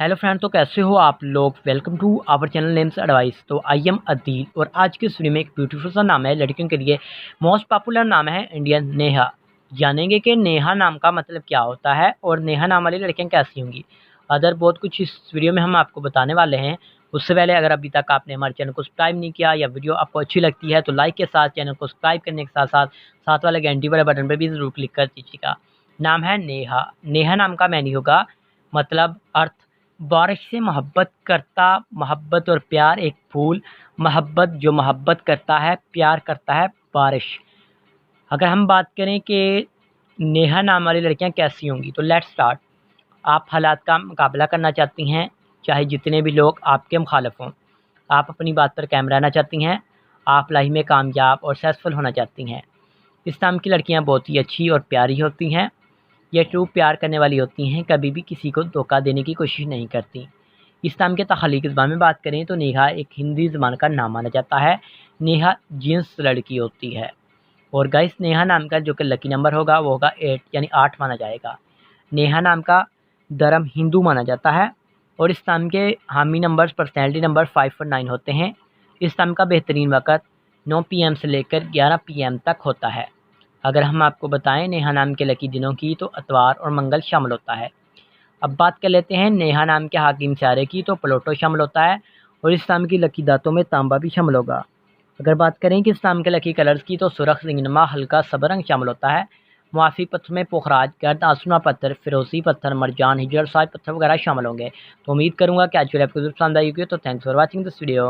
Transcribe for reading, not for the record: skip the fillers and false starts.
Hello friend, तो कैसे हो आप लोग। Welcome to our channel names advice. तो आई एम अदील और आज के इस वीडियो में एक ब्यूटीफुल सा नाम है लड़कियों के लिए मोस्ट पॉपुलर नाम है इंडियन नेहा। जानेंगे कि नेहा नाम का मतलब क्या होता है और नेहा नाम वाली लड़कियां कैसी होंगी। अदर बहुत कुछ इस वीडियो में हम आपको बताने वाले हैं। उससे पहले अगर अभी तक आपने हमारे चैनल को सब्सक्राइब नहीं किया या वीडियो आपको अच्छी लगती है तो लाइक के साथ चैनल को सब्सक्राइब करने के साथ साथ साथ वाले घंटी वाले बटन पर भी ज़रूर क्लिक कर दीजिएगा। नाम है नेहा। नेहा नाम का मैनी होगा मतलब अर्थ बारिश से मोहब्बत करता, मोहब्बत और प्यार एक फूल, मोहब्बत जो मोहब्बत करता है प्यार करता है बारिश। अगर हम बात करें कि नेहा नाम वाली लड़कियां कैसी होंगी तो लेट्स स्टार्ट। आप हालात का मुकाबला करना चाहती हैं, चाहे जितने भी लोग आपके मुखालिफ हों। आप अपनी बात पर कायम रहना चाहती हैं, आप लाइफ में कामयाब और सक्सेसफुल होना चाहती हैं। इस नाम की लड़कियां बहुत ही अच्छी और प्यारी होती हैं। ये ट्रू प्यार करने वाली होती हैं, कभी भी किसी को धोखा देने की कोशिश नहीं करती। इस नाम के तख्लीक़ ज़बान में बात करें तो नेहा एक हिंदी ज़बान का नाम माना जाता है। नेहा जीन्स लड़की होती है और गाइस नेहा नाम का जो कि लकी नंबर होगा वो होगा 8 यानी 8 माना जाएगा। नेहा नाम का धर्म हिंदू माना जाता है और इस नाम के हामी नंबर्स पर्सनैलिटी नंबर 5 और 9 होते हैं। इस नाम का बेहतरीन वक़्त 9 PM से लेकर 11 PM तक होता है। अगर हम आपको बताएं नेहा नाम के लकी दिनों की तो इतवार और मंगल शामिल होता है। अब बात कर लेते हैं नेहा नाम के हाकिम सियारे की तो प्लूटो शामिल होता है और इस नाम की लकी दांतों में तांबा भी शामिल होगा। अगर बात करें कि इस नाम के लकी कलर्स की तो सुरख, रिंगनमा, हल्का सब रंग शामिल होता है। मुआफ़ी पत्थर में पोखराज, गर्द, आसमा पत्थर, फिरोजी पत्थर, मरजान, हिजर, साज पत्थर वगैरह शामिल होंगे। तो उम्मीद करूँगा कि आज की वीडियो आपको पसंद आई होगी। तो thanks for watching this video.